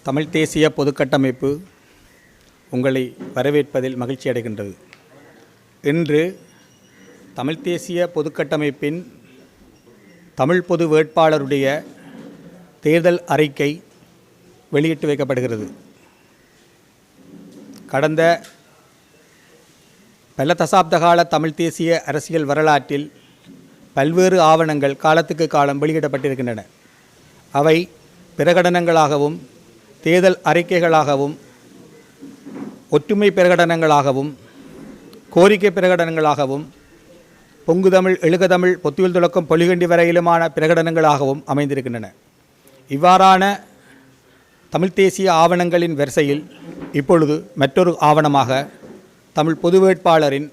தமிழ் தேசிய பொதுக்கட்டமைப்பு உங்களை வரவேற்பதில் மகிழ்ச்சி அடைகின்றது. இன்று தமிழ் தேசிய பொதுக்கட்டமைப்பின் தமிழ் பொது வேட்பாளருடைய தேர்தல் அறிக்கை வெளியிட்டு வைக்கப்படுகிறது. கடந்த பல தசாப்த கால தமிழ் தேசிய அரசியல் வரலாற்றில் பல்வேறு ஆவணங்கள் காலத்துக்கு காலம் வெளியிடப்பட்டிருக்கின்றன. அவை பிரகடனங்களாகவும் தேர்தல் அறிக்கைகளாகவும் ஒற்றுமை பிரகடனங்களாகவும் கோரிக்கை பிரகடனங்களாகவும் பொங்குதமிழ் எழுகதமிழ் பொத்துவில் துலக்கம் பொலிகண்டி வரையிலுமான பிரகடனங்களாகவும் அமைந்திருக்கின்றன. இவ்வாறான தமிழ் தேசிய ஆவணங்களின் வரிசையில் இப்பொழுது மற்றொரு ஆவணமாக தமிழ் பொது வேட்பாளரின்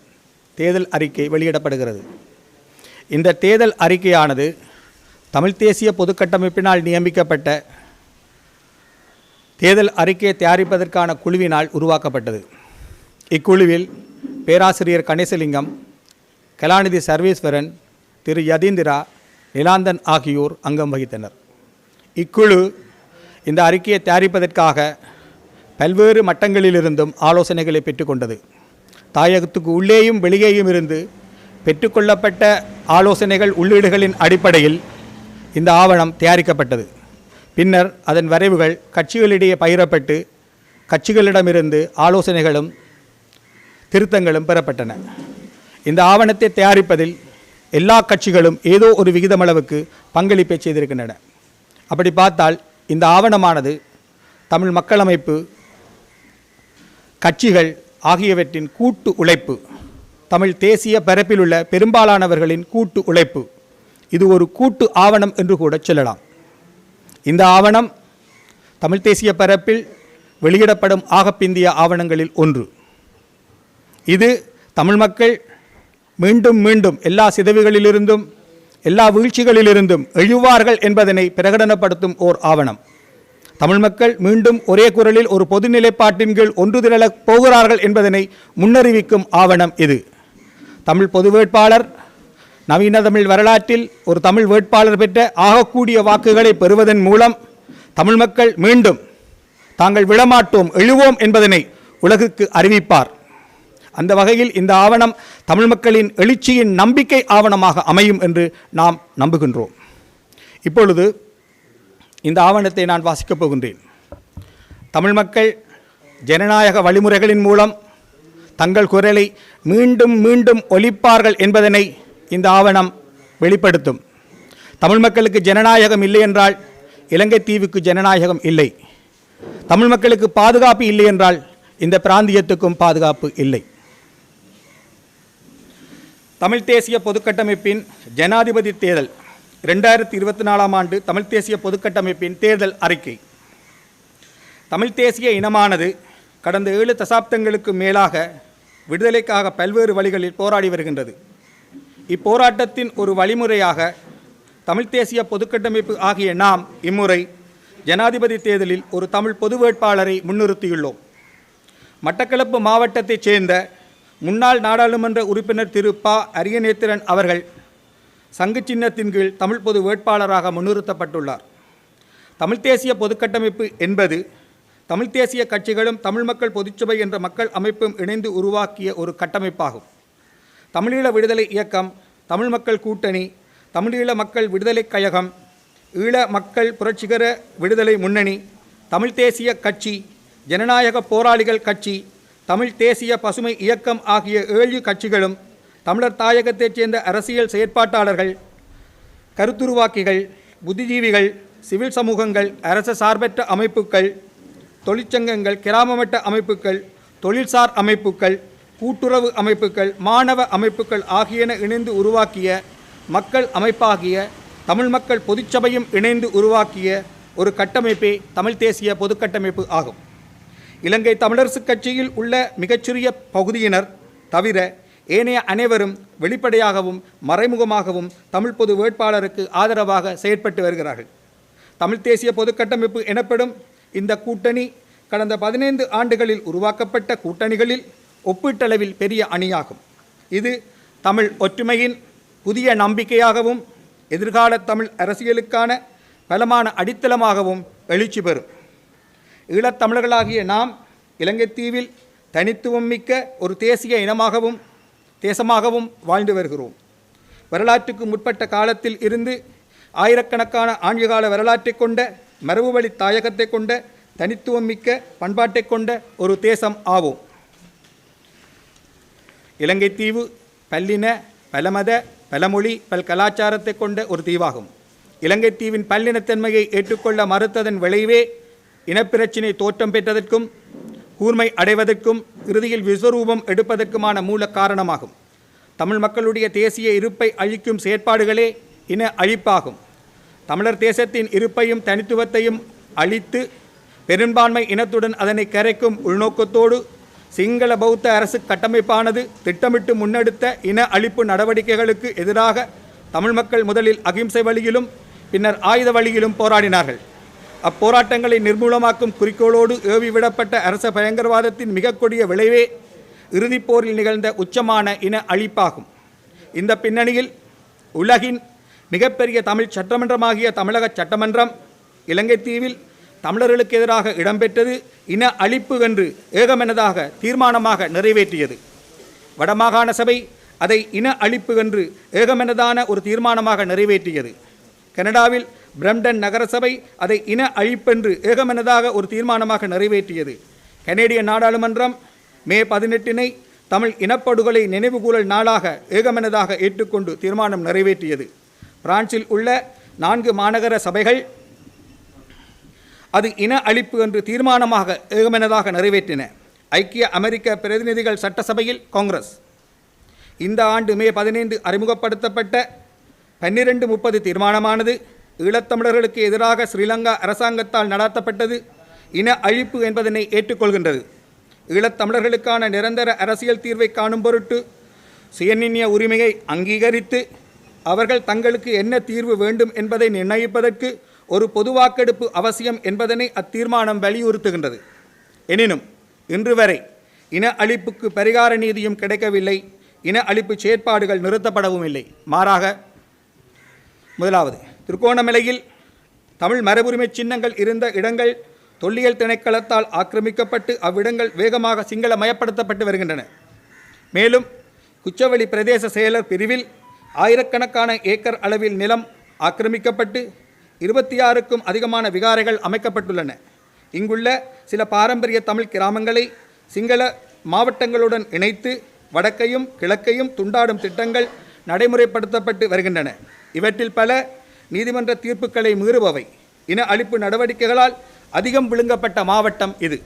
தேர்தல் அறிக்கை வெளியிடப்படுகிறது. இந்த தேர்தல் அறிக்கையானது தமிழ் தேசிய பொதுக்கட்டமைப்பினால் நியமிக்கப்பட்ட தேர்தல் அறிக்கையை தயாரிப்பதற்கான குழுவினால் உருவாக்கப்பட்டது. இக்குழுவில் பேராசிரியர் கணேசலிங்கம், கலாநிதி சர்வேஸ்வரன், திரு யதீந்திரா, நிலாந்தன் ஆகியோர் அங்கம் வகித்தனர். இக்குழு இந்த அறிக்கையை தயாரிப்பதற்காக பல்வேறு மட்டங்களிலிருந்தும் ஆலோசனைகளை பெற்றுக்கொண்டது. தாயகத்துக்கு உள்ளேயும் வெளியேயும் இருந்து பெற்றுக்கொள்ளப்பட்ட ஆலோசனைகள் உள்ளீடுகளின் அடிப்படையில் இந்த ஆவணம் தயாரிக்கப்பட்டது. பின்னர் அதன் வரைவுகள் கட்சிகளிடையே பகிரப்பட்டு கட்சிகளிடமிருந்து ஆலோசனைகளும் திருத்தங்களும் பெறப்பட்டன. இந்த ஆவணத்தை தயாரிப்பதில் எல்லா கட்சிகளும் ஏதோ ஒரு விகிதமளவுக்கு பங்களிப்பை செய்திருக்கின்றன. அப்படி பார்த்தால் இந்த ஆவணமானது தமிழ் மக்கள் அமைப்பு, கட்சிகள் ஆகியவற்றின் கூட்டு உழைப்பு, தமிழ் தேசிய பரப்பில் உள்ள பெரும்பாலானவர்களின் கூட்டு உழைப்பு. இது ஒரு கூட்டு ஆவணம் என்று கூட சொல்லலாம். இந்த ஆவணம் தமிழ் தேசிய பரப்பில் வெளியிடப்படும் ஆகப்பிந்திய ஆவணங்களில் ஒன்று. இது தமிழ் மக்கள் மீண்டும் மீண்டும் எல்லா சிதைவுகளிலிருந்தும் எல்லா வீழ்ச்சிகளிலிருந்தும் எழுவார்கள் என்பதனை பிரகடனப்படுத்தும் ஓர் ஆவணம். தமிழ் மக்கள் மீண்டும் ஒரே குரலில் ஒரு பொது நிலைப்பாட்டின் கீழ் ஒன்று திரளப் போகிறார்கள் என்பதனை முன்னறிவிக்கும் ஆவணம் இது. தமிழ் பொது வேட்பாளர் நவீன தமிழ் வரலாற்றில் ஒரு தமிழ் வேட்பாளர் பெற்ற ஆகக்கூடிய வாக்குகளை பெறுவதன் மூலம் தமிழ் மக்கள் மீண்டும் தாங்கள் விழமாட்டோம் எழுவோம் என்பதனை உலகுக்கு அறிவிப்பார். அந்த வகையில் இந்த ஆவணம் தமிழ் மக்களின் எழுச்சியின் நம்பிக்கை ஆவணமாக அமையும் என்று நாம் நம்புகின்றோம். இப்பொழுது இந்த ஆவணத்தை நான் வாசிக்கப் போகின்றேன். தமிழ் மக்கள் ஜனநாயக வழிமுறைகளின் மூலம் தங்கள் குரலை மீண்டும் மீண்டும் ஒலிப்பார்கள் என்பதனை இந்த ஆவணம் வெளிப்படுத்தும். தமிழ் மக்களுக்கு ஜனநாயகம் இல்லை என்றால் இலங்கை தீவுக்கு ஜனநாயகம் இல்லை. தமிழ் மக்களுக்கு பாதுகாப்பு இல்லை என்றால் இந்த பிராந்தியத்துக்கும் பாதுகாப்பு இல்லை. தமிழ் தேசிய பொதுக்கட்டமைப்பின் ஜனாதிபதி தேர்தல் 2024 ஆண்டு தமிழ் தேசிய பொதுக்கட்டமைப்பின் தேர்தல் அறிக்கை. தமிழ் தேசிய இனமானது கடந்த 7 தசாப்தங்களுக்கு மேலாக விடுதலைக்காக பல்வேறு வழிகளில் போராடி வருகின்றது. இப்போராட்டத்தின் ஒரு வழிமுறையாக தமிழ் தேசிய பொதுக்கட்டமைப்பு ஆகிய நாம் இம்முறை ஜனாதிபதி தேர்தலில் ஒரு தமிழ் பொது வேட்பாளரை முன்னிறுத்தியுள்ளோம். மட்டக்களப்பு மாவட்டத்தைச் சேர்ந்த முன்னாள் நாடாளுமன்ற உறுப்பினர் திரு ப. அரியநேத்திரன் அவர்கள் சங்கு சின்னத்தின் கீழ் தமிழ் பொது வேட்பாளராக முன்னிறுத்தப்பட்டுள்ளார். தமிழ் தேசிய பொதுக்கட்டமைப்பு என்பது தமிழ் தேசிய கட்சிகளும் தமிழ் மக்கள் பொதுச்சபை என்ற மக்கள் அமைப்பும் இணைந்து உருவாக்கிய ஒரு கட்டமைப்பாகும். தமிழீழ விடுதலை இயக்கம், தமிழ் மக்கள் கூட்டணி, தமிழீழ மக்கள் விடுதலை கழகம், ஈழ மக்கள் புரட்சிகர விடுதலை முன்னணி, தமிழ் தேசிய கட்சி, ஜனநாயக போராளிகள் கட்சி, தமிழ் தேசிய பசுமை இயக்கம் ஆகிய 7 கட்சிகளும் தமிழர் தாயகத்தைச் சேர்ந்த அரசியல் செயற்பாட்டாளர்கள், கருத்துருவாக்கிகள், புத்திஜீவிகள், சிவில் சமூகங்கள், அரச சார்பற்ற அமைப்புகள், தொழிற்சங்கங்கள், கிராம மட்ட அமைப்புகள், தொழில்சார் அமைப்புகள், கூட்டுறவு அமைப்புகள், மாணவ அமைப்புகள் ஆகியன இணைந்து உருவாக்கிய மக்கள் அமைப்பாகிய தமிழ் மக்கள் பொதுச்சபையும் இணைந்து உருவாக்கிய ஒரு கட்டமைப்பே தமிழ் தேசிய பொதுக்கட்டமைப்பு ஆகும். இலங்கை தமிழரசுக் கட்சியில் உள்ள மிகச்சிறிய பகுதியினர் தவிர ஏனைய அனைவரும் வெளிப்படையாகவும் மறைமுகமாகவும் தமிழ் பொது வேட்பாளருக்கு ஆதரவாக செயற்பட்டு வருகிறார்கள். தமிழ் தேசிய பொதுக்கட்டமைப்பு எனப்படும் இந்த கூட்டணி கடந்த 15 ஆண்டுகளில் உருவாக்கப்பட்ட கூட்டணிகளில் ஒப்பீட்டளவில் பெரிய அணியாகும். இது தமிழ் ஒற்றுமையின் புதிய நம்பிக்கையாகவும் எதிர்கால தமிழ் அரசியலுக்கான பலமான அடித்தளமாகவும் எழுச்சி பெறும். ஈழத்தமிழர்களாகிய நாம் இலங்கைத்தீவில் தனித்துவம் மிக்க ஒரு தேசிய இனமாகவும் தேசமாகவும் வாழ்ந்து வருகிறோம். வரலாற்றுக்கு முற்பட்ட காலத்தில் இருந்து ஆயிரக்கணக்கான ஆண்டுகால வரலாற்றை கொண்ட மரபுவழி தாயகத்தை கொண்ட தனித்துவம் மிக்க பண்பாட்டை கொண்ட ஒரு தேசம் ஆவோம். இலங்கைத்தீவு பல்லின பலமத பலமொழி பல் கலாச்சாரத்தை கொண்ட ஒரு தீவாகும். இலங்கைத்தீவின் பல்லினத்தன்மையை ஏற்றுக்கொள்ள மறுத்ததன் விளைவே இனப்பிரச்சினை தோற்றம் பெற்றதற்கும் கூர்மை அடைவதற்கும் இறுதியில் விஸ்வரூபம் எடுப்பதற்குமான மூல காரணமாகும். தமிழ் மக்களுடைய தேசிய இருப்பை அழிக்கும் செயற்பாடுகளே இன அழிப்பாகும். தமிழர் தேசத்தின் இருப்பையும் தனித்துவத்தையும் அழித்து பெரும்பான்மை இனத்துடன் அதனை கரைக்கும் உள்நோக்கத்தோடு சிங்கள பௌத்த அரசு கட்டமைப்பானது திட்டமிட்டு முன்னெடுத்த இன அழிப்பு நடவடிக்கைகளுக்கு எதிராக தமிழ் மக்கள் முதலில் அகிம்சை வழியிலும் பின்னர் ஆயுத வழியிலும் போராடினார்கள். அப்போராட்டங்களை நிர்மூலமாக்கும் குறிக்கோளோடு ஏவிவிடப்பட்ட அரச பயங்கரவாதத்தின் மிக கொடிய விளைவே இறுதிப் போரில் நிகழ்ந்த உச்சமான இன அழிப்பாகும். இந்த பின்னணியில் உலகின் மிகப்பெரிய தமிழ் சட்டமன்றமாகிய தமிழக சட்டமன்றம் இலங்கைத்தீவில் தமிழர்களுக்கு எதிராக இடம்பெற்றது இன அழிப்பு என்று ஏகமனதாக தீர்மானமாக நிறைவேற்றியது. வடமாகாண சபை அதை இன அழிப்பு என்று ஏகமனதான ஒரு தீர்மானமாக நிறைவேற்றியது. கனடாவில் பிரம்டன் நகரசபை அதை இன அழிப்பென்று ஏகமனதாக ஒரு தீர்மானமாக நிறைவேற்றியது. கனேடிய நாடாளுமன்றம் மே 18 தமிழ் இனப்படுகொலை நினைவுகூரல் நாளாக ஏகமனதாக ஏற்றுக்கொண்டு தீர்மானம் நிறைவேற்றியது. பிரான்சில் உள்ள 4 மாநகர சபைகள் அது இன அழிப்பு என்று தீர்மானமாக ஏகமனதாக நிறைவேற்றின. ஐக்கிய அமெரிக்க பிரதிநிதிகள் சட்டசபையில் காங்கிரஸ் இந்த ஆண்டு மே 15 அறிமுகப்படுத்தப்பட்ட 1230 தீர்மானமானது ஈழத்தமிழர்களுக்கு எதிராக ஸ்ரீலங்கா அரசாங்கத்தால் நடாத்தப்பட்டது இன அழிப்பு என்பதனை ஏற்றுக்கொள்கின்றது. ஈழத்தமிழர்களுக்கான நிரந்தர அரசியல் தீர்வை காணும் பொருட்டு சுயநிர்ணய உரிமையை அங்கீகரித்து அவர்கள் தங்களுக்கு என்ன தீர்வு வேண்டும் என்பதை நிர்ணயிப்பதற்கு ஒரு பொது வாக்கெடுப்பு அவசியம் என்பதனை அத்தீர்மானம் வலியுறுத்துகின்றது. எனினும் இன்று வரை இன அழிப்புக்கு பரிகார நீதியும் கிடைக்கவில்லை. இன அழிப்பு செயற்பாடுகள் நிறுத்தப்படவும் இல்லை. மாறாக, முதலாவது, திருகோணமலையில் தமிழ் மரபுரிமை சின்னங்கள் இருந்த இடங்கள் தொல்லியல் திணைக்களத்தால் ஆக்கிரமிக்கப்பட்டு அவ்விடங்கள் வேகமாக சிங்களமயப்படுத்தப்பட்டு வருகின்றன. மேலும் குச்சவெளி பிரதேச செயலர் பிரிவில் ஆயிரக்கணக்கான ஏக்கர் அளவில் நிலம் ஆக்கிரமிக்கப்பட்டு 26க்கும் அதிகமான விகாரைகள் அமைக்கப்பட்டுள்ளன. இங்குள்ள சில பாரம்பரிய தமிழ் கிராமங்களை சிங்கள மாவட்டங்களுடன் இணைத்து வடக்கையும் கிழக்கையும் துண்டாடும் திட்டங்கள் நடைமுறைப்படுத்தப்பட்டு வருகின்றன. இவற்றில் பல நீதிமன்ற தீர்ப்புகளை மீறுபவை. இன அழிப்பு நடவடிக்கைகளால் அதிகம் விழுங்கப்பட்ட மாவட்டம் இது.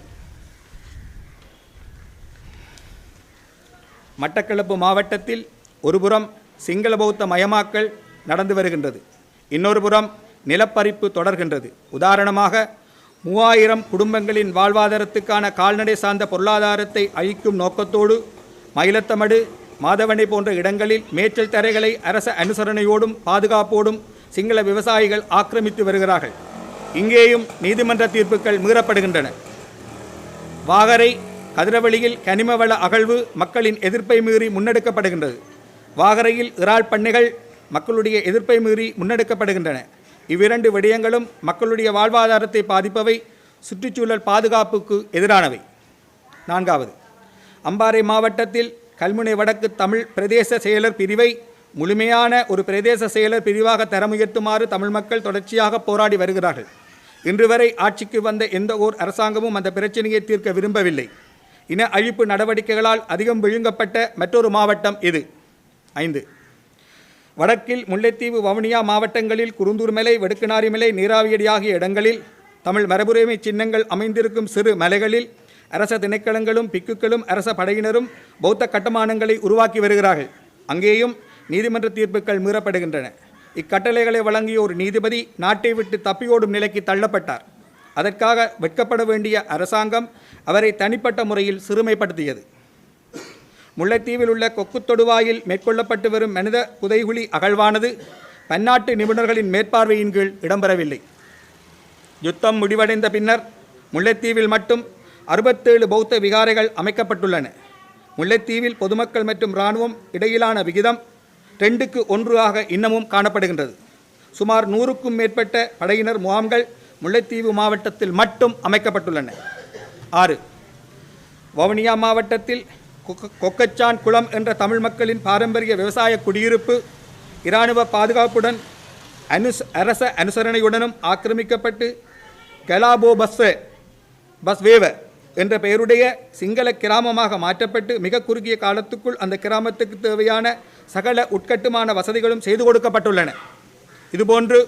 மட்டக்களப்பு மாவட்டத்தில் ஒருபுறம் சிங்கள பௌத்த மயமாக்கல் நடந்து வருகின்றது, இன்னொரு புறம் நிலப்பறிப்பு தொடர்கின்றது. உதாரணமாக 3000 குடும்பங்களின் வாழ்வாதாரத்துக்கான கால்நடை சார்ந்த பொருளாதாரத்தை அழிக்கும் நோக்கத்தோடு மயிலத்தமடு மாதவனை போன்ற இடங்களில் மேய்ச்சல் தரைகளை அரச அனுசரணையோடும் பாதுகாப்போடும் சிங்கள விவசாயிகள் ஆக்கிரமித்து வருகிறார்கள். இங்கேயும் நீதிமன்ற தீர்ப்புகள் மீறப்படுகின்றன. வாகரை கதிரவெளியில் கனிமவள அகழ்வு மக்களின் எதிர்ப்பை மீறி முன்னெடுக்கப்படுகின்றது. வாகரையில் இறால் பண்ணைகள் மக்களுடைய எதிர்ப்பை மீறி முன்னெடுக்கப்படுகின்றன. இவ்விரண்டு விடயங்களும் மக்களுடைய வாழ்வாதாரத்தை பாதிப்பவை, சுற்றுச்சூழல் பாதுகாப்புக்கு எதிரானவை. 4வது, அம்பாறை மாவட்டத்தில் கல்முனை வடக்கு தமிழ் பிரதேச செயலர் பிரிவை முழுமையான ஒரு பிரதேச செயலர் பிரிவாக தரமுயர்த்துமாறு தமிழ் மக்கள் தொடர்ச்சியாக போராடி வருகிறார்கள். இன்று வரை ஆட்சிக்கு வந்த எந்த ஓர் அரசாங்கமும் அந்த பிரச்சனையை தீர்க்க விரும்பவில்லை. இன அழிப்பு நடவடிக்கைகளால் அதிகம் விழுங்கப்பட்ட மற்றொரு மாவட்டம் இது. 5, வடக்கில் முல்லைத்தீவு வவுனியா மாவட்டங்களில் குருந்தூர்மலை வெடுக்குநாரிமலை நீராவியடி ஆகிய இடங்களில் தமிழ் மரபுரிமை சின்னங்கள் அமைந்திருக்கும் சிறு மலைகளில் அரச திணைக்களங்களும் பிக்குகளும் அரச படையினரும் பௌத்த கட்டுமானங்களை உருவாக்கி வருகிறார்கள். அங்கேயும் நீதிமன்ற தீர்ப்புகள் மீறப்படுகின்றன. இக்கட்டளைகளை வழங்கிய ஒரு நீதிபதி நாட்டை விட்டு தப்பியோடும் நிலைக்கு தள்ளப்பட்டார். அதற்காக வெட்கப்பட வேண்டிய அரசாங்கம் அவரை தனிப்பட்ட முறையில் சிறுமைப்படுத்தியது. முல்லைத்தீவில் உள்ள கொக்கு தொடுவாயில் மேற்கொள்ளப்பட்டு வரும் மனித புதைகுழி அகழ்வானது பன்னாட்டு நிபுணர்களின் மேற்பார்வையின் கீழ் இடம்பெறவில்லை. யுத்தம் முடிவடைந்த பின்னர் முல்லைத்தீவில் மட்டும் 67 பௌத்த விகாரைகள் அமைக்கப்பட்டுள்ளன. முல்லைத்தீவில் பொதுமக்கள் மற்றும் இராணுவம் இடையிலான விகிதம் 2:1 இன்னமும் காணப்படுகின்றது. சுமார் 100க்கும் மேற்பட்ட படையினர் முகாம்கள் முல்லைத்தீவு மாவட்டத்தில் மட்டும் அமைக்கப்பட்டுள்ளன. 6. வவுனியா மாவட்டத்தில் கொக்கச்சான் குளம் என்ற தமிழ் மக்களின் பாரம்பரிய விவசாய குடியிருப்பு இராணுவ பாதுகாப்புடன் அரச அனுசரணையுடனும் ஆக்கிரமிக்கப்பட்டு கலாபோ பஸ்வேவ என்ற பெயருடைய சிங்கள கிராமமாக மாற்றப்பட்டு மிக குறுகிய காலத்துக்குள் அந்த கிராமத்துக்கு தேவையான சகல உட்கட்டுமான வசதிகளும் செய்து கொடுக்கப்பட்டுள்ளன. இதுபோன்று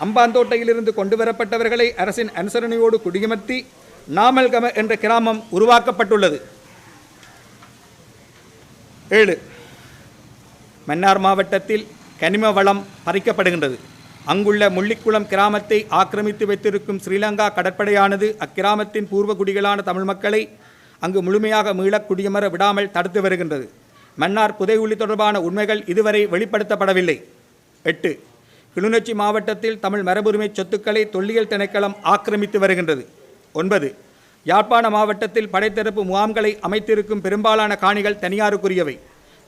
அம்பாந்தோட்டையிலிருந்து கொண்டு வரப்பட்டவர்களை அரசின் அனுசரணையோடு குடியமர்த்தி நாமல்கம என்ற கிராமம் உருவாக்கப்பட்டுள்ளது. 7. மன்னார் மாவட்டத்தில் கனிம வளம் பறிக்கப்படுகின்றது. அங்குள்ள முள்ளிக்குளம் கிராமத்தை ஆக்கிரமித்து வைத்திருக்கும் ஸ்ரீலங்கா கடற்படையானது அக்கிராமத்தின் பூர்வ குடிகளான தமிழ் மக்களை அங்கு முழுமையாக மீளக் குடியமர விடாமல் தடுத்து வருகின்றது. மன்னார் புதைகுழி தொடர்பான உண்மைகள் இதுவரை வெளிப்படுத்தப்படவில்லை. 8. கிளிநொச்சி மாவட்டத்தில் தமிழ் மரபுரிமை சொத்துக்களை தொல்லியல் திணைக்களம் ஆக்கிரமித்து வருகின்றது. 9. யாழ்ப்பாண மாவட்டத்தில் படைத்தரப்பு முகாம்களை அமைத்திருக்கும் பெரும்பாலான காணிகள் தனியாருக்குரியவை.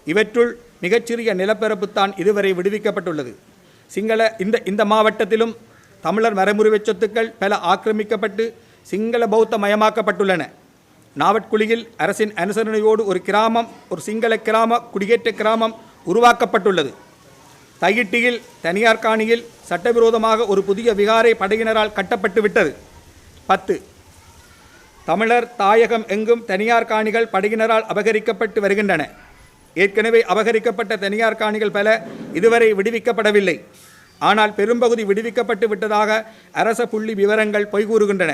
இவற்றுள் மிகச்சிறிய நிலப்பரப்புத்தான் இதுவரை விடுவிக்கப்பட்டுள்ளது. இந்த மாவட்டத்திலும் தமிழர் மரபுரிமை சொத்துக்கள் பல ஆக்கிரமிக்கப்பட்டு சிங்கள பௌத்த மயமாக்கப்பட்டுள்ளன. நாவட்குழியில் அரசின் அனுசரணையோடு ஒரு சிங்கள கிராம குடியேற்ற கிராமம் உருவாக்கப்பட்டுள்ளது. தையிட்டியில் தனியார் காணியில் சட்டவிரோதமாக ஒரு புதிய விகாரை படையினரால் கட்டப்பட்டு விட்டது. 10. தமிழர் தாயகம் எங்கும் தனியார் காணிகள் படையினரால் அபகரிக்கப்பட்டு வருகின்றன. ஏற்கனவே அபகரிக்கப்பட்ட தனியார் காணிகள் பல இதுவரை விடுவிக்கப்படவில்லை. ஆனால் பெரும்பகுதி விடுவிக்கப்பட்டு விட்டதாக அரச புள்ளி விவரங்கள் பொய்கூறுகின்றன.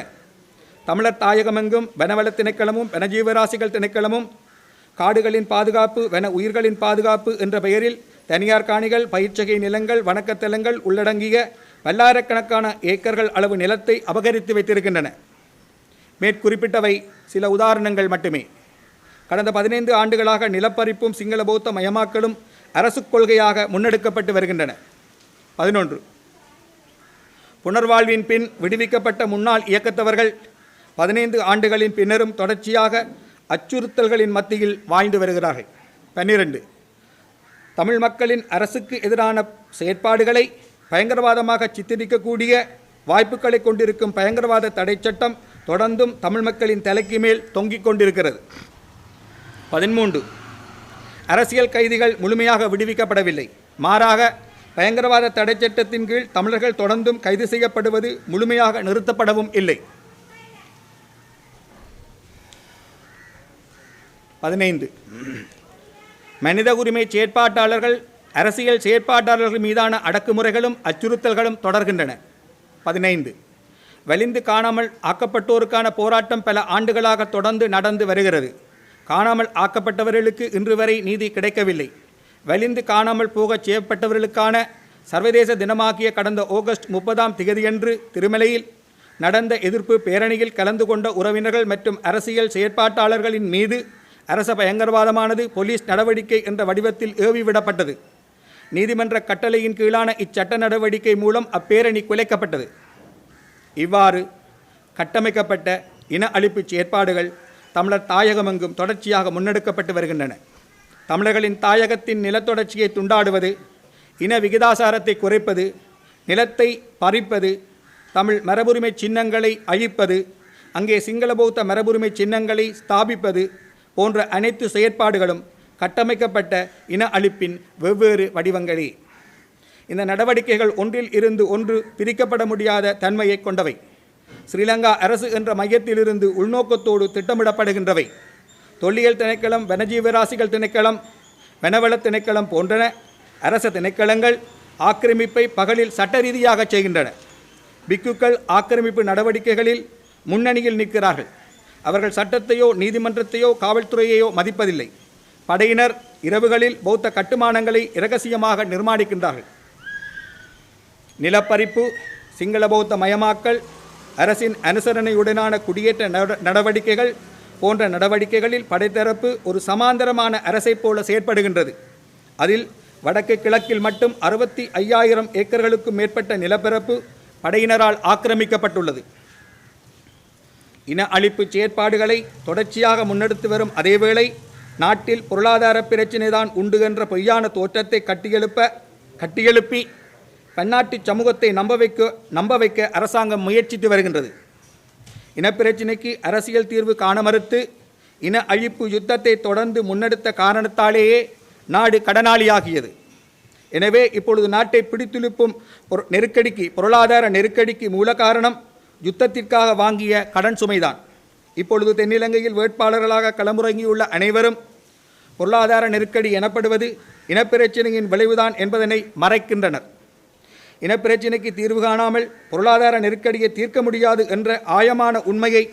தமிழர் தாயகமெங்கும் வனவள திணைக்களமும் வனஜீவராசிகள் திணைக்களமும் காடுகளின் பாதுகாப்பு வன உயிர்களின் பாதுகாப்பு என்ற பெயரில் தனியார் காணிகள் பயிர்ச்சகை நிலங்கள் வணக்கத்தலங்கள் உள்ளடங்கிய பல்லாயிரக்கணக்கான ஏக்கர்கள் அளவு நிலத்தை அபகரித்து வைத்திருக்கின்றன. மேற்குறிப்பிட்டவை சில உதாரணங்கள் மட்டுமே. கடந்த 15 ஆண்டுகளாக நிலப்பறிப்பும் சிங்கள பௌத்த மயமாக்கலும் அரசு கொள்கையாக முன்னெடுக்கப்பட்டு வருகின்றன. 11. புனர்வாழ்வின் பின் விடுவிக்கப்பட்ட முன்னாள் இயக்கத்தவர்கள் 15 ஆண்டுகளின் பின்னரும் தொடர்ச்சியாக அச்சுறுத்தல்களின் மத்தியில் வாழ்ந்து வருகிறார்கள். 12. தமிழ் மக்களின் அரசுக்கு எதிரான செயற்பாடுகளை பயங்கரவாதமாக சித்தரிக்கக்கூடிய வாய்ப்புகளை கொண்டிருக்கும் பயங்கரவாத தடை சட்டம் தொடர்ந்தும் தமிழ் மக்களின் தலைக்கு மேல் தொங்கிக் கொண்டிருக்கிறது. 13. அரசியல் கைதிகள் முழுமையாக விடுவிக்கப்படவில்லை. மாறாக பயங்கரவாத தடை சட்டத்தின் கீழ் தமிழர்கள் தொடர்ந்தும் கைது செய்யப்படுவது முழுமையாக நிறுத்தப்படவும் இல்லை. 15. மனித உரிமை செயற்பாட்டாளர்கள் அரசியல் செயற்பாட்டாளர்கள் மீதான அடக்குமுறைகளும் அச்சுறுத்தல்களும் தொடர்கின்றன. 15. வலிந்து காணாமல் ஆக்கப்பட்டோருக்கான போராட்டம் பல ஆண்டுகளாக தொடர்ந்து நடந்து வருகிறது. காணாமல் ஆக்கப்பட்டவர்களுக்கு இன்று வரை நீதி கிடைக்கவில்லை. வலிந்து காணாமல் போகச் செய்யப்பட்டவர்களுக்கான சர்வதேச தினமாகிய கடந்த ஆகஸ்ட் 30ஆம் திகதியன்று திருமலையில் நடந்த எதிர்ப்பு பேரணியில் கலந்து கொண்ட உறவினர்கள் மற்றும் அரசியல் செயற்பாட்டாளர்களின் மீது அரச பயங்கரவாதமானது போலீஸ் நடவடிக்கை என்ற வடிவத்தில் ஏவிவிடப்பட்டது. நீதிமன்ற கட்டளையின் கீழான இச்சட்ட நடவடிக்கை மூலம் அப்பேரணி குலைக்கப்பட்டது. இவ்வாறு கட்டமைக்கப்பட்ட இன அழிப்பு செயற்பாடுகள் தமிழர் தாயகமெங்கும் தொடர்ச்சியாக முன்னெடுக்கப்பட்டு வருகின்றன. தமிழர்களின் தாயகத்தின் நிலத்தொடர்ச்சியை துண்டாடுவது, இன விகிதாசாரத்தை குறைப்பது, நிலத்தை பறிப்பது, தமிழ் மரபுரிமை சின்னங்களை அழிப்பது, அங்கே சிங்கள பௌத்த மரபுரிமை சின்னங்களை ஸ்தாபிப்பது போன்ற அனைத்து செயற்பாடுகளும் கட்டமைக்கப்பட்ட இன அழிப்பின் வெவ்வேறு வடிவங்களே. இந்த நடவடிக்கைகள் ஒன்றில் இருந்து ஒன்று பிரிக்கப்பட முடியாத தன்மையை கொண்டவை. ஸ்ரீலங்கா அரசு என்ற மையத்திலிருந்து உள்நோக்கத்தோடு திட்டமிடப்படுகின்றவை. தொல்லியல் திணைக்களம், வனஜீவராசிகள் திணைக்களம், வனவள திணைக்களம் போன்றன அரச திணைக்களங்கள் ஆக்கிரமிப்பை பகலில் சட்ட ரீதியாக செய்கின்றன. பிக்குக்கள் ஆக்கிரமிப்பு நடவடிக்கைகளில் முன்னணியில் நிற்கிறார்கள். அவர்கள் சட்டத்தையோ நீதிமன்றத்தையோ காவல்துறையையோ மதிப்பதில்லை. படையினர் இரவுகளில் பௌத்த கட்டுமானங்களை இரகசியமாக நிர்மாணிக்கின்றார்கள். நிலப்பறிப்பு, சிங்கள பௌத்த மயமாக்கல், அரசின் அனுசரணையுடனான குடியேற்ற நடவடிக்கைகள் போன்ற நடவடிக்கைகளில் படைத்தரப்பு ஒரு சமாந்தரமான அரசை போல செயற்படுகின்றது. அதில் வடக்கு கிழக்கில் மட்டும் 65,000 ஏக்கர்களுக்கும் மேற்பட்ட நிலப்பரப்பு படையினரால் ஆக்கிரமிக்கப்பட்டுள்ளது. இன அழிப்பு செயற்பாடுகளை தொடர்ச்சியாக முன்னெடுத்து வரும் அதேவேளை நாட்டில் பொருளாதார பிரச்சினைதான் உண்டு என்ற பொய்யான தோற்றத்தை கட்டியெழுப்பி பன்னாட்டு சமூகத்தை நம்ப வைக்க அரசாங்கம் முயற்சித்து வருகின்றது. இனப்பிரச்சினைக்கு அரசியல் தீர்வு காண மறுத்து இன அழிப்பு யுத்தத்தை தொடர்ந்து முன்னெடுத்த காரணத்தாலேயே நாடு கடனாளியாகியது. எனவே இப்பொழுது நாட்டை பிடித்துழுப்பும் பொருளாதார நெருக்கடிக்கு மூல காரணம் யுத்தத்திற்காக வாங்கிய கடன் சுமைதான். இப்பொழுது தென்னிலங்கையில் வேட்பாளர்களாக களமுறங்கியுள்ள அனைவரும் பொருளாதார நெருக்கடி எனப்படுவது இனப்பிரச்சினையின் விளைவுதான் என்பதனை மறைக்கின்றனர். இனப்பிரச்சினைக்கு தீர்வு காணாமல் பொருளாதார நெருக்கடியை தீர்க்க முடியாது என்ற ஆழமான உண்மையை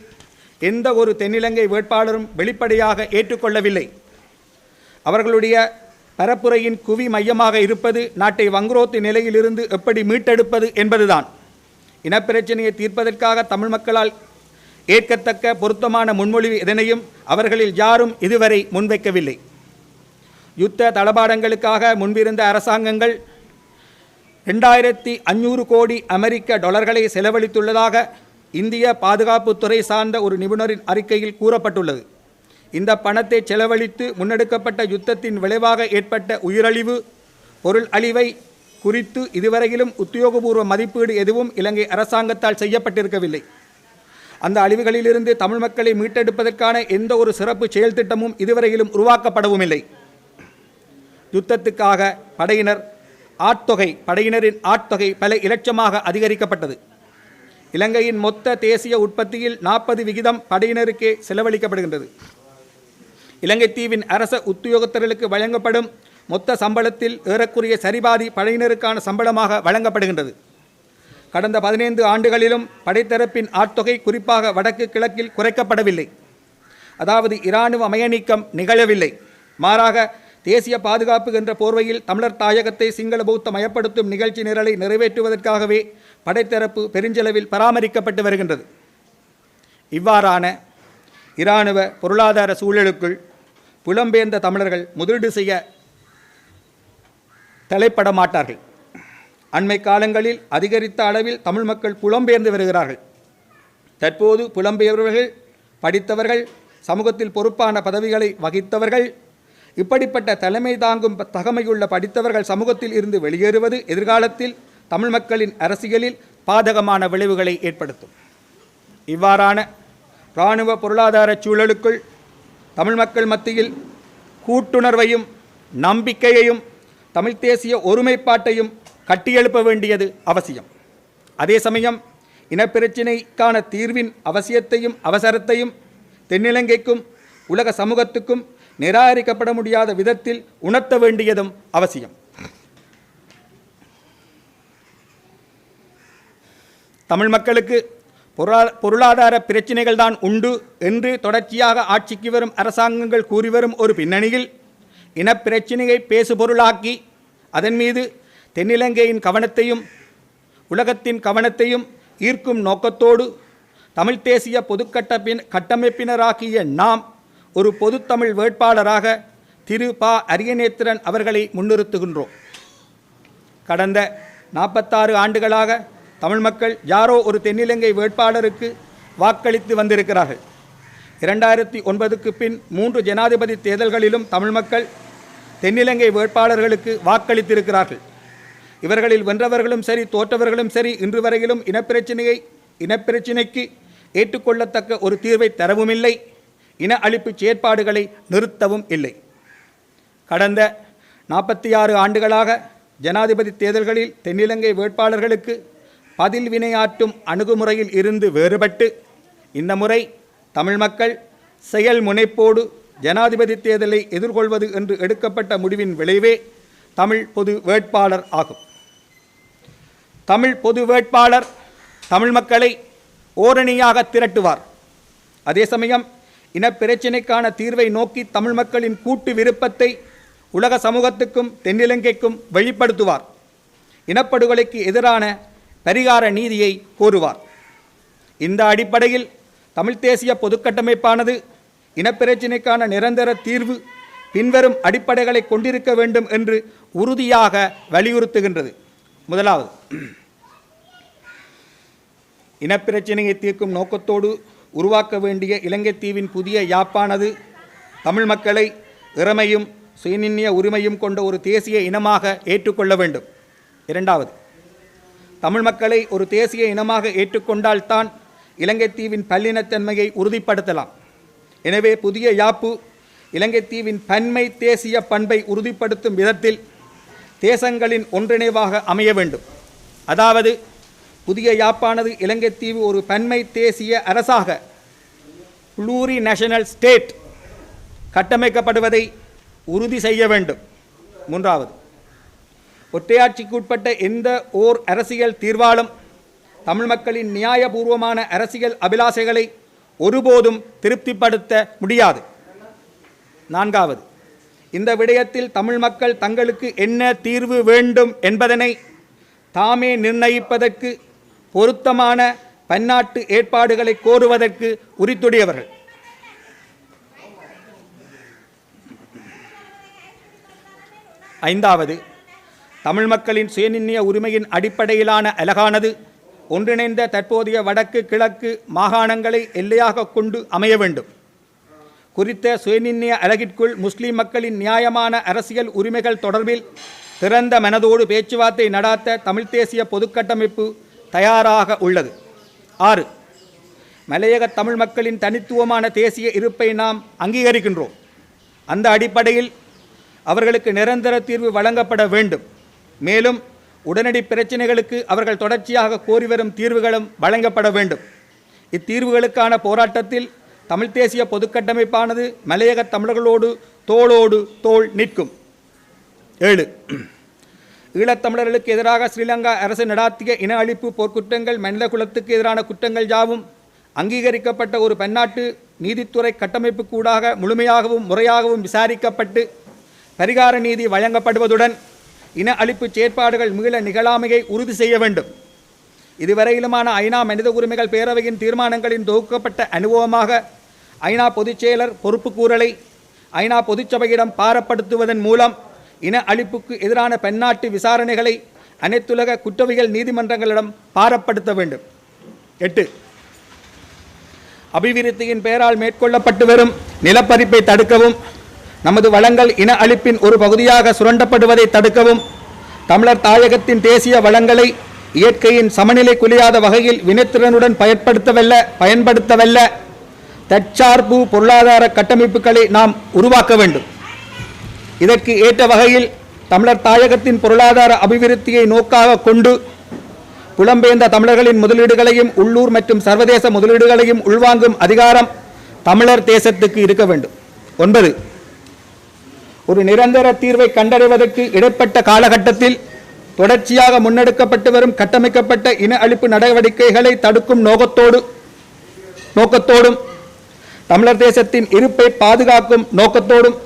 எந்த ஒரு தென்னிலங்கை வேட்பாளரும் வெளிப்படையாக ஏற்றுக்கொள்ளவில்லை. அவர்களுடைய பரப்புரையின் குவி மையமாக இருப்பது நாட்டை வங்குரோத்து நிலையிலிருந்து எப்படி மீட்டெடுப்பது என்பதுதான். இனப்பிரச்சனையை தீர்ப்பதற்காக தமிழ் மக்களால் ஏற்கத்தக்க பொருத்தமான முன்மொழிவு எதனையும் அவர்களில் யாரும் இதுவரை முன்வைக்கவில்லை. யுத்த தளபாடங்களுக்காக முன்பிருந்த அரசாங்கங்கள் 2500 கோடி அமெரிக்க டாலர்களை செலவழித்துள்ளதாக இந்திய பாதுகாப்புத்துறை சார்ந்த ஒரு நிபுணரின் அறிக்கையில் கூறப்பட்டுள்ளது. இந்த பணத்தை செலவழித்து முன்னெடுக்கப்பட்ட யுத்தத்தின் விளைவாக ஏற்பட்ட உயிரழிவு, பொருள் அழிவை குறித்து இதுவரையிலும் உத்தியோகபூர்வ மதிப்பீடு எதுவும் இலங்கை அரசாங்கத்தால் செய்யப்பட்டிருக்கவில்லை. அந்த அழிவுகளிலிருந்து தமிழ் மக்களை மீட்டெடுப்பதற்கான எந்த ஒரு சிறப்பு செயல் திட்டமும் இதுவரையிலும் உருவாக்கப்படவும் இல்லை. யுத்தத்துக்காக படையினரின் ஆட்தொகை பல இலட்சமாக அதிகரிக்கப்பட்டது. இலங்கையின் மொத்த தேசிய உற்பத்தியில் 40% படையினருக்கே செலவழிக்கப்படுகின்றது. இலங்கை தீவின் அரச உத்தியோகத்தர்களுக்கு வழங்கப்படும் மொத்த சம்பளத்தில் ஏறக்குறைய சரிபாதி படையினருக்கான சம்பளமாக வழங்கப்படுகின்றது. கடந்த 15 ஆண்டுகளிலும் படைத்தரப்பின் ஆட்தொகை குறிப்பாக வடக்கு கிழக்கில் குறைக்கப்படவில்லை. அதாவது இராணுவ மயநீக்கம் நிகழவில்லை. மாறாக தேசிய பாதுகாப்பு என்ற போர்வையில் தமிழர் தாயகத்தை சிங்கள பௌத்த மயப்படுத்தும் நிகழ்ச்சி நிரலை நிறைவேற்றுவதற்காகவே படைத்தரப்பு பெருஞ்செலவில் பராமரிக்கப்பட்டு வருகின்றது. இவ்வாறான இராணுவ பொருளாதார சூழலுக்குள் புலம்பெயர்ந்த தமிழர்கள் முதலீடு செய்ய தலைப்பட மாட்டார்கள். அண்மை காலங்களில் அதிகரித்த அளவில் தமிழ் மக்கள் புலம்பெயர்ந்து வருகிறார்கள். தற்போது புலம்பெயர்வர்கள், படித்தவர்கள், சமூகத்தில் பொறுப்பான பதவிகளை வகித்தவர்கள், இப்படிப்பட்ட தலைமை தாங்கும் தகமையுள்ள படித்தவர்கள் சமூகத்தில் இருந்து வெளியேறுவது எதிர்காலத்தில் தமிழ் மக்களின் அரசியலில் பாதகமான விளைவுகளை ஏற்படுத்தும். இவ்வாறான இராணுவ பொருளாதார சூழலுக்குள் தமிழ் மக்கள் மத்தியில் கூட்டுணர்வையும் நம்பிக்கையையும் தமிழ் தேசிய ஒருமைப்பாட்டையும் கட்டியெழுப்ப வேண்டியது அவசியம். அதே சமயம் இனப்பிரச்சினைக்கான தீர்வின் அவசியத்தையும் அவசரத்தையும் தென்னிலங்கைக்கும் உலக சமூகத்துக்கும் நிராகரிக்கப்பட முடியாத விதத்தில் உணர்த்த வேண்டியதும் அவசியம். தமிழ் மக்களுக்கு பொருளாதார பிரச்சினைகள் தான் உண்டு என்று தொடர்ச்சியாக ஆட்சிக்கு வரும் அரசாங்கங்கள் கூறி வரும் ஒரு பின்னணியில் இனப்பிரச்சினையை பேசுபொருளாக்கி அதன் மீது தென்னிலங்கையின் கவனத்தையும் உலகத்தின் கவனத்தையும் ஈர்க்கும் நோக்கத்தோடு தமிழ் தேசிய கட்டமைப்பினராகிய நாம் ஒரு பொதுத்தமிழ் வேட்பாளராக திரு ப. அரியநேத்திரன் அவர்களை முன்னிறுத்துகின்றோம். கடந்த 46 ஆண்டுகளாக தமிழ் மக்கள் யாரோ ஒரு தென்னிலங்கை வேட்பாளருக்கு வாக்களித்து வந்திருக்கிறார்கள். 2009க்கு பின் 3 ஜனாதிபதி தேர்தல்களிலும் தமிழ் மக்கள் தென்னிலங்கை வேட்பாளர்களுக்கு வாக்களித்திருக்கிறார்கள். இவர்களில் வென்றவர்களும் சரி தோற்றவர்களும் சரி இன்று வரையிலும் இனப்பிரச்சினைக்கு ஏற்றுக்கொள்ளத்தக்க ஒரு தீர்வை தரவும் இல்லை, இன அழிப்பு செயற்பாடுகளை நிறுத்தவும் இல்லை. கடந்த 46 ஆண்டுகளாக ஜனாதிபதி தேர்தல்களில் தென்னிலங்கை வேட்பாளர்களுக்கு பதில் வினையாற்றும் அணுகுமுறையில் இருந்து வேறுபட்டு இந்த முறை தமிழ் மக்கள் செயல் முனைப்போடு ஜனாதிபதி தேர்தலை எதிர்கொள்வது என்று எடுக்கப்பட்ட முடிவின் விளைவே தமிழ் பொது வேட்பாளர் ஆகும். தமிழ் பொது வேட்பாளர் தமிழ் மக்களை ஓரணியாக திரட்டுவார். அதே சமயம் இனப்பிரச்சினைக்கான தீர்வை நோக்கி தமிழ் மக்களின் கூட்டு விருப்பத்தை உலக சமூகத்துக்கும் தென்னிலங்கைக்கும் வெளிப்படுத்துவார். இனப்படுகொலைக்கு எதிரான பரிகார நீதியை கோருவார். இந்த அடிப்படையில் தமிழ் தேசிய பொதுக்கட்டமைப்பானது இனப்பிரச்சினைக்கான நிரந்தர தீர்வு பின்வரும் அடிப்படைகளை கொண்டிருக்க வேண்டும் என்று உறுதியாக வலியுறுத்துகின்றது. முதலாவது, இனப்பிரச்சினையை தீர்க்கும் நோக்கத்தோடு உருவாக்க வேண்டிய இலங்கை தீவின் புதிய யாப்பானது தமிழ் மக்களை இறைமையும் சுயநிர்ணய உரிமையும் கொண்ட ஒரு தேசிய இனமாக ஏற்றுக்கொள்ள வேண்டும். இரண்டாவது, தமிழ் மக்களை ஒரு தேசிய இனமாக ஏற்றுக்கொண்டால்தான் இலங்கை தீவின் பல்லினத்தன்மையை உறுதிப்படுத்தலாம். எனவே புதிய யாப்பு இலங்கை தீவின் பன்மை தேசிய பண்பை உறுதிப்படுத்தும் விதத்தில் தேசங்களின் ஒன்றிணைவாக அமைய வேண்டும். அதாவது புதிய யாப்பானது இலங்கை தீவு ஒரு பன்மை தேசிய அரசாக ப்ளூரி நேஷனல் ஸ்டேட் கட்டமைக்கப்படுவதை உறுதி செய்ய வேண்டும். மூன்றாவது, ஒற்றையாட்சிக்குட்பட்ட எந்த ஓர் அரசியல் தீர்வாலும் தமிழ் மக்களின் நியாயபூர்வமான அரசியல் அபிலாஷைகளை ஒருபோதும் திருப்திப்படுத்த முடியாது. நான்காவது, இந்த விடயத்தில் தமிழ் மக்கள் தங்களுக்கு என்ன தீர்வு வேண்டும் என்பதனை தாமே நிர்ணயிப்பதற்கு பொருத்தமான பன்னாட்டு ஏற்பாடுகளை கோருவதற்கு உரித்துடையவர்கள். ஐந்தாவது, தமிழ் மக்களின் சுயநிர்ணய உரிமையின் அடிப்படையிலான அலகானது ஒன்றிணைந்த தற்போதைய வடக்கு கிழக்கு மாகாணங்களை எல்லையாக கொண்டு அமைய வேண்டும். குறித்த சுயநிர்ணய அலகிற்குள் முஸ்லிம் மக்களின் நியாயமான அரசியல் உரிமைகள் தொடர்பில் திறந்த மனதோடு பேச்சுவார்த்தை நடாத்த தமிழ் தேசிய பொதுக்கட்டமைப்பு தயாராக உள்ளது. 6, மலையக தமிழ் மக்களின் தனித்துவமான தேசிய இருப்பை நாம் அங்கீகரிக்கின்றோம். அந்த அடிப்படையில் அவர்களுக்கு நிரந்தர தீர்வு வழங்கப்பட வேண்டும். மேலும் உடனடி பிரச்சினைகளுக்கு அவர்கள் தொடர்ச்சியாக கோரி வரும் தீர்வுகளும் வழங்கப்பட வேண்டும். இத்தீர்வுகளுக்கான போராட்டத்தில் தமிழ் தேசிய பொதுக்கட்டமைப்பானது மலையக தமிழர்களோடு தோளோடு தோள் நிற்கும். 7, ஈழத்தமிழர்களுக்கு எதிராக ஸ்ரீலங்கா அரசு நடாத்திய இன அழிப்பு போர்க்குற்றங்கள் மனித குலத்துக்கு எதிரான குற்றங்கள் யாவும் அங்கீகரிக்கப்பட்ட ஒரு பன்னாட்டு நீதித்துறை கட்டமைப்பு கூடாக முழுமையாகவும் முறையாகவும் விசாரிக்கப்பட்டு பரிகார நீதி வழங்கப்படுவதுடன் இன அழிப்பு செயற்பாடுகள் மீள நிகழாமையை உறுதி செய்ய வேண்டும். இதுவரையிலுமான ஐநா மனித உரிமைகள் பேரவையின் தீர்மானங்களின் தொகுக்கப்பட்ட அனுபவமாக ஐநா பொதுச் செயலர் பொறுப்புக்கூறலை ஐநா பொதுச்சபையிடம் பாரப்படுத்துவதன் மூலம் இன அழிப்புக்கு எதிரான பன்னாட்டு விசாரணைகளை அனைத்துலக குற்றவியல் நீதிமன்றங்களிடம் பாரப்படுத்த வேண்டும். 8, அபிவிருத்தியின் பெயரால் மேற்கொள்ளப்பட்டு வரும் நிலப்பரிப்பை தடுக்கவும், நமது வளங்கள் இன அழிப்பின் ஒரு பகுதியாக சுரண்டப்படுவதை தடுக்கவும், தமிழர் தாயகத்தின் தேசிய வளங்களை இயற்கையின் சமநிலை குலையாத வகையில் வினைத்திறனுடன் பயன்படுத்தவல்ல தற்சார்பு பொருளாதார கட்டமைப்புகளை நாம் உருவாக்க வேண்டும். இதற்கு ஏற்ற வகையில் தமிழர் தாயகத்தின் பொருளாதார அபிவிருத்தியை நோக்காக கொண்டு புலம்பெயர்ந்த தமிழர்களின் முதலீடுகளையும் உள்ளூர் மற்றும் சர்வதேச முதலீடுகளையும் உள்வாங்கும் அதிகாரம் தமிழர் தேசத்துக்கு இருக்க வேண்டும். 9, ஒரு நிரந்தர தீர்வை கண்டறிவதற்கு இடைப்பட்ட காலகட்டத்தில் தொடர்ச்சியாக முன்னெடுக்கப்பட்டு வரும் கட்டமைக்கப்பட்ட இன அழிப்பு நடவடிக்கைகளை தடுக்கும் நோக்கத்தோடும் தமிழர் தேசத்தின் இருப்பை பாதுகாக்கும் நோக்கத்தோடும்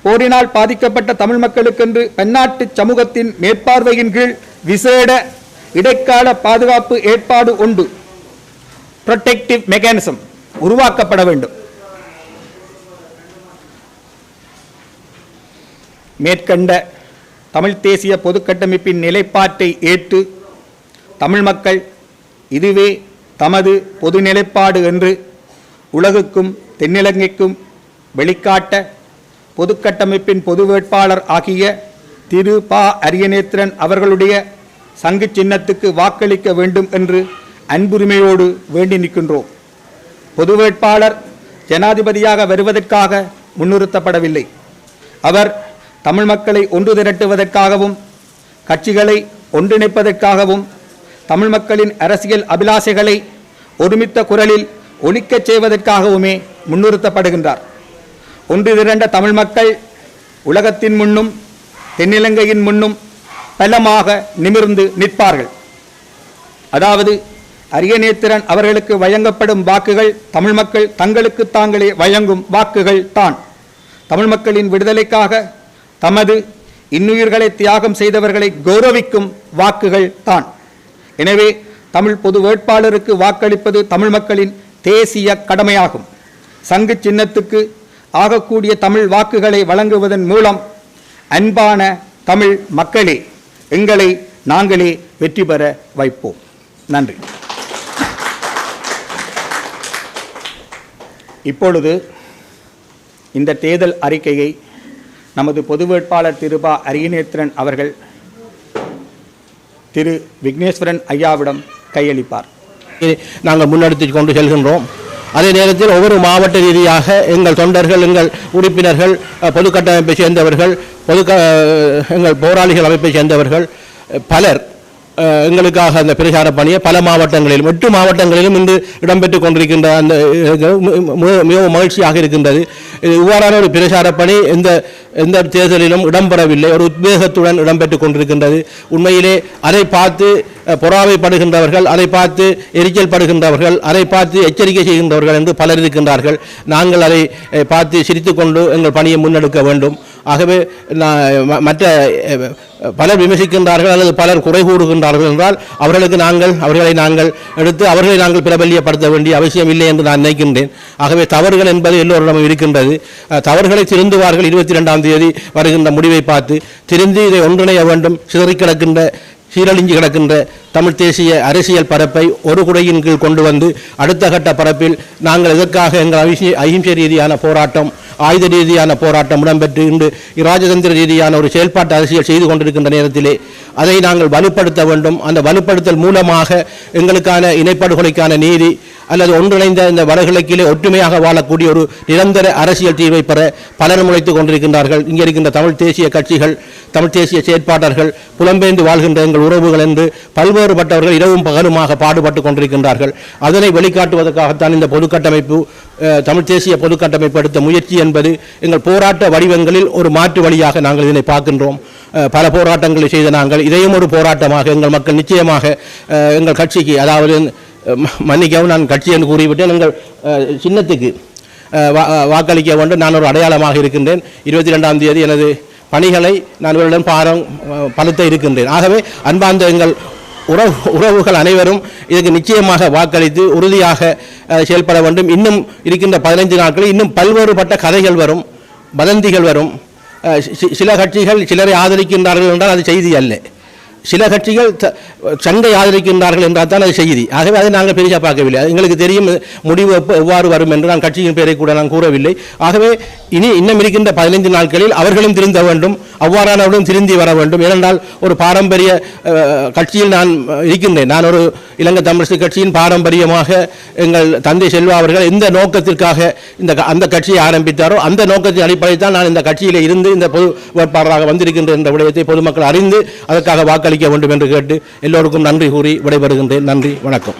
போரினால் பாதிக்கப்பட்ட தமிழ் மக்களுக்கென்று பன்னாட்டு சமூகத்தின் மேற்பார்வையின் கீழ் விசேட இடைக்கால பாதுகாப்பு ஏற்பாடு ஒன்று புரொடெக்டிவ் மெக்கானிசம் உருவாக்கப்பட வேண்டும். மேற்கண்ட தமிழ் தேசிய பொதுக்கட்டமைப்பின் நிலைப்பாட்டை ஏற்று தமிழ் மக்கள் இதுவே தமது பொது நிலைப்பாடு என்று உலகுக்கும் தென்னிலங்கைக்கும் வெளிக்காட்ட பொதுக்கட்டமைப்பின் பொது வேட்பாளர் ஆகிய திரு ப. அரியநேத்திரன் அவர்களுடைய சங்கு சின்னத்துக்கு வாக்களிக்க வேண்டும் என்று அன்புரிமையோடு வேண்டி நிற்கின்றோம். பொது வேட்பாளர் ஜனாதிபதியாக வருவதற்காக முன்னிறுத்தப்படவில்லை. அவர் தமிழ் மக்களை ஒன்று திரட்டுவதற்காகவும் கட்சிகளை ஒன்றிணைப்பதற்காகவும் தமிழ் மக்களின் அரசியல் அபிலாஷைகளை ஒருமித்த குரலில் ஒலிக்கச் செய்வதற்காகவுமே முன்னிறுத்தப்படுகின்றார். ஒன்று திரண்ட தமிழ் மக்கள் உலகத்தின் முன்னும் தென்னிலங்கையின் முன்னும் பலமாக நிமிர்ந்து நிற்பார்கள். அதாவது அரியநேத்திரன் அவர்களுக்கு வழங்கப்படும் வாக்குகள் தமிழ் மக்கள் தங்களுக்கு தாங்களே வழங்கும் வாக்குகள் தான். தமிழ் மக்களின் விடுதலைக்காக தமது இன்னுயிர்களை தியாகம் செய்தவர்களை கௌரவிக்கும் வாக்குகள் தான். எனவே தமிழ் பொது வேட்பாளருக்கு வாக்களிப்பது தமிழ் மக்களின் தேசிய கடமையாகும். சங்கு சின்னத்துக்கு ஆகக்கூடிய தமிழ் வாக்குகளை வழங்குவதன் மூலம் அன்பான தமிழ் மக்களே, எங்களை நாங்களே வெற்றி பெற வைப்போம். நன்றி. இப்பொழுது இந்த தேர்தல் அறிக்கையை நமது பொது வேட்பாளர் திரு ப. அரியநேத்திரன் அவர்கள் திரு விக்னேஸ்வரன் ஐயாவிடம் கையளிப்பார். நாங்கள் முன்னெடுத்து கொண்டு செல்கின்றோம். அதே நேரத்தில் ஒவ்வொரு மாவட்ட ரீதியாக எங்கள் தொண்டர்கள், எங்கள் உறுப்பினர்கள், பொது கட்டமைப்பை சேர்ந்தவர்கள், எங்கள் போராளிகள் அமைப்பை சேர்ந்தவர்கள் பலர் எங்களுக்காக அந்த பிரச்சார பணியை பல மாவட்டங்களிலும் 8 மாவட்டங்களிலும் இன்று இடம்பெற்றுக் கொண்டிருக்கின்ற அந்த மிகவும் மகிழ்ச்சியாக இருக்கின்றது. இவ்வாறான ஒரு பிரச்சார பணி எந்த தேர்தலிலும் இடம்பெறவில்லை, ஒரு உத்வேகத்துடன் இடம்பெற்றுக் கொண்டிருக்கின்றது. உண்மையிலே அதை பார்த்து பொறாமைப்படுகின்றவர்கள், அதை பார்த்து எரிச்சல் படுகின்றவர்கள், அதை பார்த்து எச்சரிக்கை செய்கின்றவர்கள் என்று பலர் இருக்கின்றார்கள். நாங்கள் அதை பார்த்து சிரித்துக்கொண்டு எங்கள் பணியை முன்னெடுக்க வேண்டும். ஆகவே மற்ற பலர் விமர்சிக்கின்றார்கள் அல்லது பலர் குறை கூறுகின்றார்கள் என்றால் அவர்களை நாங்கள் எடுத்து அவர்களை நாங்கள் பிரபல்யப்படுத்த வேண்டிய அவசியம் இல்லை என்று நான் நினைக்கின்றேன். ஆகவே தவறுகள் என்பது எல்லோரிடமும் இருக்கின்றது. தவறுகளை திருந்துவார்கள். 22ஆம் தேதி வருகின்ற முடிவை பார்த்து திருந்தி இதை ஒன்றிணைய வேண்டும். சிதறி கிடக்கின்ற சீரழிஞ்சு கிடக்கின்ற தமிழ் தேசிய அரசியல் பரப்பை ஒரு குடையின் கீழ் கொண்டு வந்து அடுத்த கட்ட பரப்பில் நாங்கள் எதற்காக எங்கள் அகிம்சை ரீதியான போராட்டம், ஆயுத ரீதியான போராட்டம் இடம்பெற்று இன்று இராஜதந்திர ரீதியான ஒரு செயல்பாட்டு அரசியல் செய்து கொண்டிருக்கின்ற நேரத்திலே அதை நாங்கள் வலுப்படுத்த வேண்டும். அந்த வலுப்படுத்தல் மூலமாக எங்களுக்கான இனப்படுகொலைக்கான நீதி அல்லது ஒன்றிணைந்த இந்த வடகிழக்கிலே ஒற்றுமையாக வாழக்கூடிய ஒரு நிரந்தர அரசியல் தீர்வை பெற பலரும் உழைத்துக் கொண்டிருக்கின்றார்கள். இங்கே இருக்கின்ற தமிழ் தேசிய கட்சிகள், தமிழ் தேசிய செயற்பாட்டர்கள், புலம்பெயர்ந்து வாழ்கின்ற எங்கள் உறவுகள் என்று பல்வேறுபட்டவர்கள் இரவும் பகலுமாக பாடுபட்டு கொண்டிருக்கின்றார்கள். அதனை வெளிக்காட்டுவதற்காகத்தான் இந்த பொதுக்கட்டமைப்பு, தமிழ் தேசிய பொதுக்கட்டமைப்பு எடுத்த முயற்சி என்பது எங்கள் போராட்ட வடிவங்களில் ஒரு மாற்று வழியாக நாங்கள் இதனை பார்க்கின்றோம். பல போராட்டங்களை செய்த நாங்கள் இதையும் ஒரு போராட்டமாக எங்கள் மக்கள் நிச்சயமாக எங்கள் கட்சிக்கு, அதாவது மன்னிக்கவும் நான் கட்சி என்று கூறிவிட்டேன், எங்கள் சின்னத்துக்கு வாக்களிக்க வேண்டும். நான் ஒரு அடையாளமாக இருக்கின்றேன். 22ஆம் தேதி எனது பணிகளை நான் இவரிடம் பலத்த இருக்கின்றேன். ஆகவே அன்பார்ந்த எங்கள் உறவுகள் அனைவரும் இதற்கு நிச்சயமாக வாக்களித்து உறுதியாக செயல்பட வேண்டும். இன்னும் இருக்கின்ற 15 நாட்களில் இன்னும் பல்வேறுபட்ட கதைகள் வரும், வதந்திகள் வரும். சில கட்சிகள் சிலரை ஆதரிக்கின்றார்கள் என்றால் அது செய்தி அல்ல. சில கட்சிகள் சண்டை ஆதரிக்கின்றார்கள் என்றால் தான் அது செய்தி. ஆகவே அதை நாங்கள் பெரிதாக பார்க்கவில்லை. எங்களுக்கு தெரியும் முடிவு எவ்வாறு வரும் என்று நான் கட்சியின் பெயரை கூட நான் கூறவில்லை. ஆகவே இன்னும் இருக்கின்ற 15 நாட்களில் அவர்களும் திருந்த வேண்டும், அவ்வாறானவர்களும் திருந்தி வர வேண்டும். ஏனென்றால் ஒரு பாரம்பரிய கட்சியில் நான் இருக்கின்றேன். நான் ஒரு இலங்கை தமிழரசு கட்சியின் பாரம்பரியமாக எங்கள் தந்தை செல்வா அவர்கள் எந்த நோக்கத்திற்காக அந்த கட்சியை ஆரம்பித்தாரோ அந்த நோக்கத்தின் அடிப்படையில் தான் நான் இந்த கட்சியில் இருந்து இந்த பொது வேட்பாளராக வந்திருக்கின்ற என்ற விடயத்தை பொதுமக்கள் அறிந்து அதற்காக வாக்களிக்க வேண்டும் என்று கேட்டு எல்லோருக்கும் நன்றி கூறி விடைபெறுகின்றேன். நன்றி, வணக்கம்.